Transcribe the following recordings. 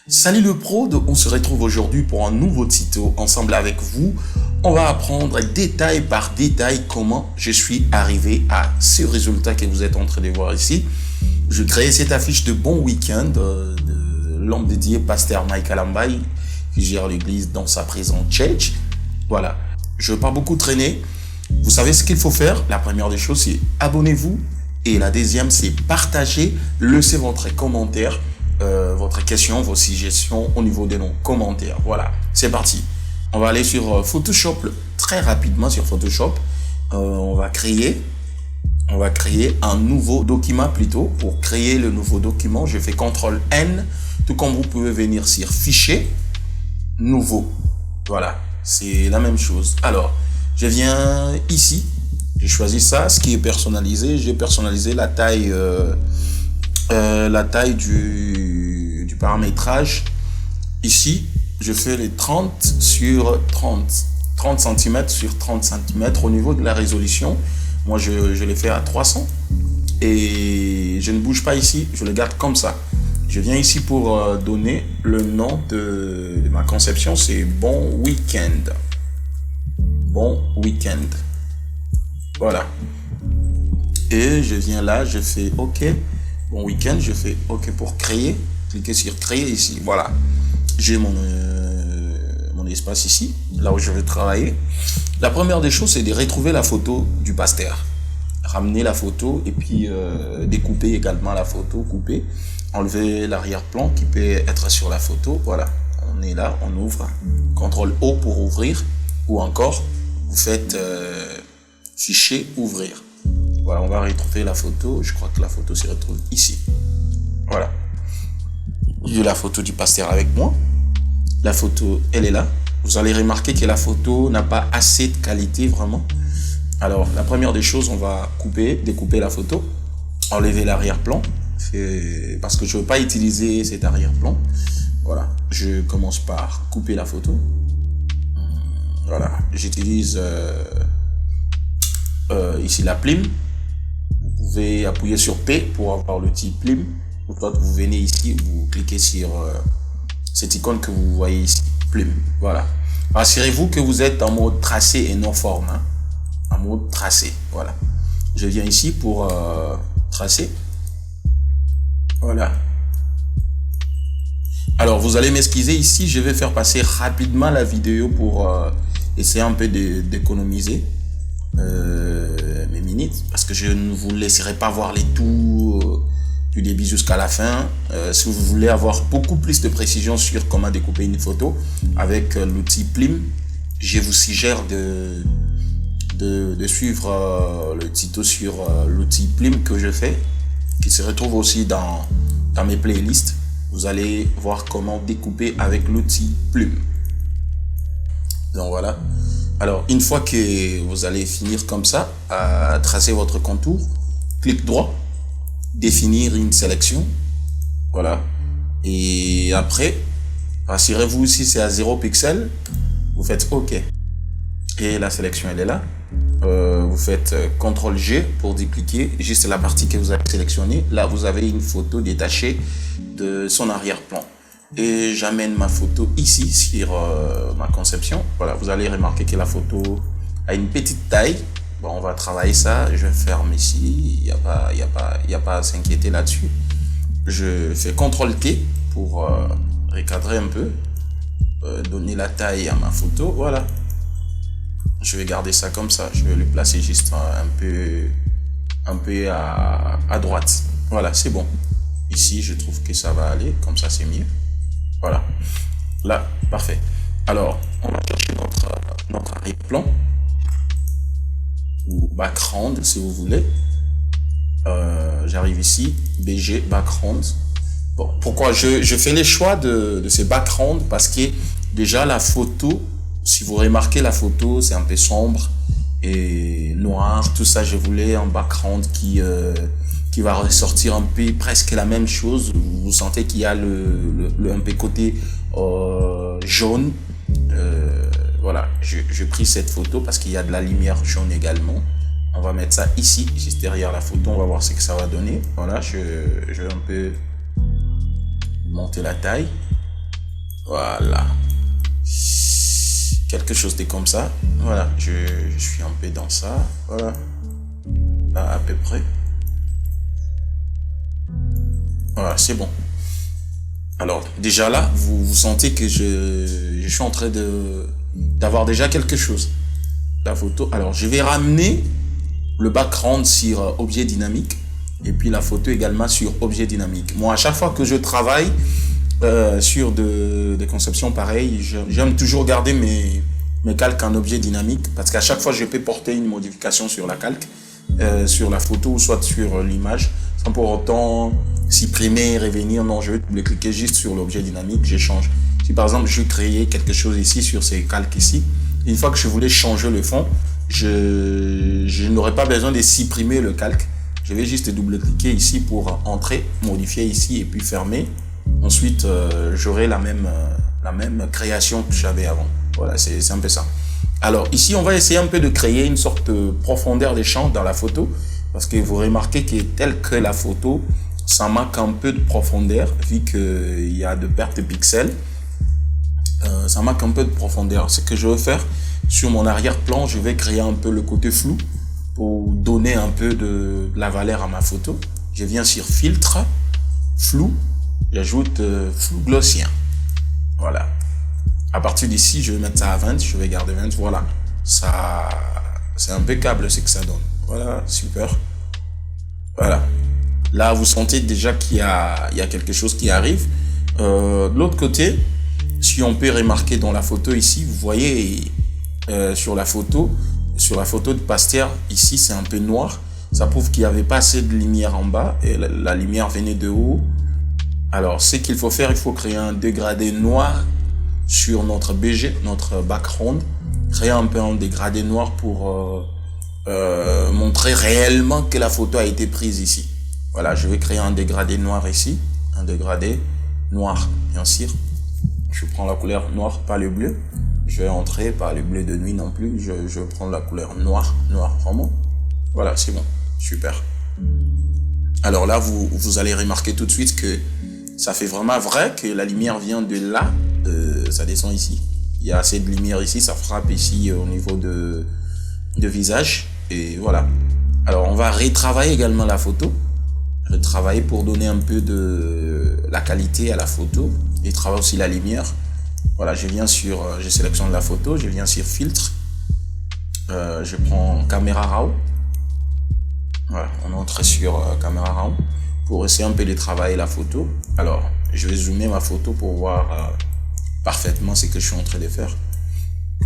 Salut le pro, on se retrouve aujourd'hui pour un nouveau tuto ensemble avec vous. On va apprendre détail par détail comment je suis arrivé à ce résultat que vous êtes en train de voir ici. Je crée cette affiche de bon week-end de l'homme dédié pasteur Mike Alambai qui gère l'église dans sa présente church. Voilà, je ne veux pas beaucoup traîner. Vous savez ce qu'il faut faire? La première des choses, c'est abonnez-vous. Et la deuxième, c'est partager, laissez votre commentaire, votre question, vos suggestions au niveau de nos commentaires. Voilà, c'est parti. On va aller sur Photoshop très rapidement sur Photoshop. On va créer un nouveau document plutôt. Pour créer le nouveau document, je fais CTRL-N, tout comme vous pouvez venir sur Fichier, Nouveau. Voilà, c'est la même chose. Alors, je viens ici. J'ai choisi ça, ce qui est personnalisé. J'ai personnalisé la taille du paramétrage. Ici, je fais les 30 sur 30 cm sur 30 cm au niveau de la résolution. Moi, je l'ai fait à 300 et je ne bouge pas ici. Je le garde comme ça. Je viens ici pour donner le nom de ma conception. C'est Bon Week-end. Bon Week-end. Voilà. Et je viens là, je fais OK. Bon week-end, je fais OK pour créer. Cliquez sur créer ici. Voilà. J'ai mon espace ici, là où je vais travailler. La première des choses, c'est de retrouver la photo du pasteur. Ramener la photo et puis découper également la photo, couper. Enlever l'arrière-plan qui peut être sur la photo. Voilà. On est là, on ouvre. CTRL-O pour ouvrir. Ou encore, vous faites fichier, ouvrir. Voilà, on va retrouver la photo. Je crois que la photo se retrouve ici. Voilà. J'ai la photo du pasteur avec moi. La photo, elle est là. Vous allez remarquer que la photo n'a pas assez de qualité vraiment. Alors, la première des choses, on va découper la photo. Enlever l'arrière-plan. Parce que je ne veux pas utiliser cet arrière-plan. Voilà. Je commence par couper la photo. Voilà. J'utilise ici la plume. Vous pouvez appuyer sur P pour avoir le type plume. Vous venez ici, vous cliquez sur cette icône que vous voyez ici, plume. Voilà. Assurez-vous que vous êtes en mode tracé et non forme. Hein. En mode tracé. Voilà. Je viens ici pour tracer. Voilà. Alors, vous allez m'excuser ici, je vais faire passer rapidement la vidéo pour essayer un peu d'économiser mes minutes, parce que je ne vous laisserai pas voir les tout du début jusqu'à la fin. Si vous voulez avoir beaucoup plus de précision sur comment découper une photo avec l'outil Plim, je vous suggère de suivre le tuto sur l'outil Plim que je fais, qui se retrouve aussi dans mes playlists. Vous allez voir comment découper avec l'outil Plume. Donc voilà. Alors, une fois que vous allez finir comme ça, à tracer votre contour, clic droit, définir une sélection. Voilà. Et après, assurez-vous si c'est à 0 pixel, vous faites OK. Et la sélection, elle est là. Vous faites CTRL-G pour dupliquer juste la partie que vous avez sélectionnée. Là, vous avez une photo détachée de son arrière-plan. Et j'amène ma photo ici sur ma conception. Voilà, vous allez remarquer que la photo a une petite taille. Bon, on va travailler ça. Je ferme ici. Il n'y a pas à s'inquiéter là-dessus. Je fais CTRL-T pour recadrer un peu. Donner la taille à ma photo. Voilà. Je vais garder ça comme ça. Je vais le placer juste un peu à droite. Voilà, c'est bon. Ici, je trouve que ça va aller. Comme ça, c'est mieux. Voilà. Là, parfait. Alors, on va chercher notre arrière-plan. Ou background, si vous voulez. J'arrive ici. BG, background. Bon, pourquoi je fais les choix de ces backgrounds? Parce que déjà, la photo... Si vous remarquez la photo, c'est un peu sombre et noir, tout ça. Je voulais un background qui va ressortir un peu presque la même chose. Vous sentez qu'il y a un peu côté jaune. Voilà, je pris cette photo parce qu'il y a de la lumière jaune également. On va mettre ça ici, juste derrière la photo. On va voir ce que ça va donner. Voilà, je vais un peu monter la taille. Voilà. Quelque chose de comme ça. Voilà, je suis un peu dans ça. Voilà. Là, à peu près. Voilà, c'est bon. Alors, déjà là, vous sentez que je suis en train d'avoir déjà quelque chose. La photo. Alors, je vais ramener le background sur objet dynamique et puis la photo également sur objet dynamique. Moi, à chaque fois que je travaille sur des conceptions pareilles, j'aime toujours garder mes calques en objet dynamique parce qu'à chaque fois, je peux porter une modification sur la calque, sur la photo ou soit sur l'image, sans pour autant supprimer, revenir. Non, je vais double-cliquer juste sur l'objet dynamique, je change. Si par exemple, je créais quelque chose ici sur ces calques ici, une fois que je voulais changer le fond, je n'aurai pas besoin de supprimer le calque. Je vais juste double-cliquer ici pour entrer, modifier ici et puis fermer. Ensuite, j'aurai la même création que j'avais avant. Voilà, c'est un peu ça. Alors ici, on va essayer un peu de créer une sorte de profondeur des champs dans la photo. Parce que vous remarquez que tel que la photo, ça manque un peu de profondeur vu qu'il y a de pertes de pixels. Ça manque un peu de profondeur. Ce que je veux faire sur mon arrière-plan, je vais créer un peu le côté flou pour donner un peu de la valeur à ma photo. Je viens sur filtre, flou, j'ajoute flou gaussien. Voilà. À partir d'ici, je vais mettre ça à 20, je vais garder 20. Voilà. Ça, c'est impeccable ce que ça donne. Voilà, super. Voilà. Là, vous sentez déjà qu'il y a quelque chose qui arrive. De l'autre côté, si on peut remarquer dans la photo ici, vous voyez sur la photo de Pasteur, ici c'est un peu noir. Ça prouve qu'il n'y avait pas assez de lumière en bas et la lumière venait de haut. Alors, ce qu'il faut faire, il faut créer un dégradé noir sur notre BG, notre background. Créer un peu un dégradé noir pour montrer réellement que la photo a été prise ici. Voilà, je vais créer un dégradé noir ici. Un dégradé noir, bien sûr. Je prends la couleur noire, pas le bleu. Je vais entrer par le bleu de nuit non plus. Je prends la couleur noire vraiment. Voilà, c'est bon. Super. Alors là, vous allez remarquer tout de suite que ça fait vraiment vrai que la lumière vient de là. Ça descend ici. Il y a assez de lumière ici. Ça frappe ici au niveau de visage. Et voilà. Alors, on va retravailler également la photo. Retravailler pour donner un peu de la qualité à la photo. Et travailler aussi la lumière. Voilà, je sélectionne la photo, je viens sur filtre. Je prends caméra RAW. Voilà, on entre sur caméra RAW pour essayer un peu de travailler la photo. Alors, je vais zoomer ma photo pour voir parfaitement ce que je suis en train de faire.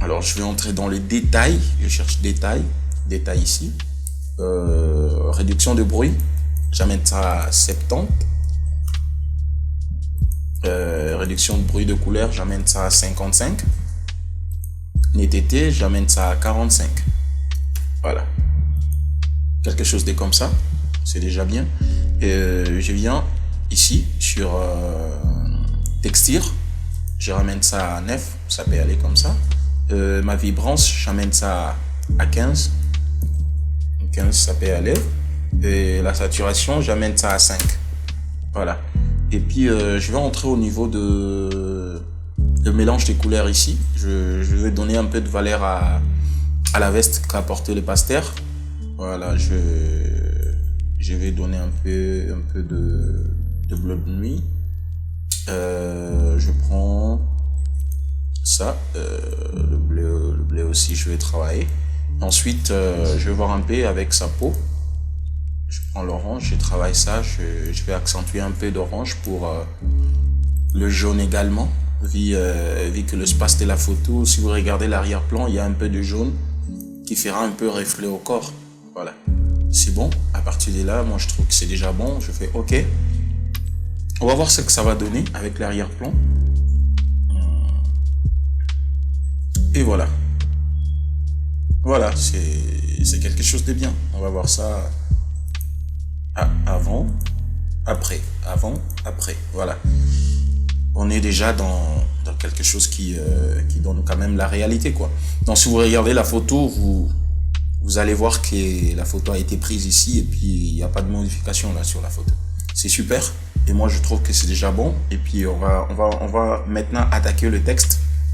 Alors, je vais entrer dans les détails. Je cherche détail ici. Réduction de bruit. J'amène ça à 70. Réduction de bruit de couleur, j'amène ça à 55. Netteté, j'amène ça à 45. Voilà. Quelque chose de comme ça. C'est déjà bien. Je viens ici sur texture. Je ramène ça à 9. Ça peut aller comme ça. Ma vibrance, j'amène ça à 15. 15, ça peut aller. Et la saturation, j'amène ça à 5. Voilà. Et puis, je vais entrer au niveau de mélange des couleurs ici. Je vais donner un peu de valeur à la veste qu'a porté le Pasteur. Voilà, je vais donner un peu de bleu de nuit. Je prends ça, le bleu aussi, je vais travailler. Ensuite, je vais voir un peu avec sa peau. Je prends l'orange, je travaille ça, je vais accentuer un peu d'orange pour le jaune également, vu que l'espace de la photo, si vous regardez l'arrière-plan, il y a un peu de jaune qui fera un peu reflet au corps. Voilà, c'est bon. À partir de là, moi je trouve que c'est déjà bon, je fais OK. On va voir ce que ça va donner avec l'arrière-plan. Et voilà. Voilà, c'est quelque chose de bien. On va voir ça. Avant, après, voilà. On est déjà dans quelque chose qui donne quand même la réalité, quoi. Donc, si vous regardez la photo, vous allez voir que la photo a été prise ici et puis il n'y a pas de modification là sur la photo. C'est super. Et moi, je trouve que c'est déjà bon. Et puis, on va maintenant attaquer le texte.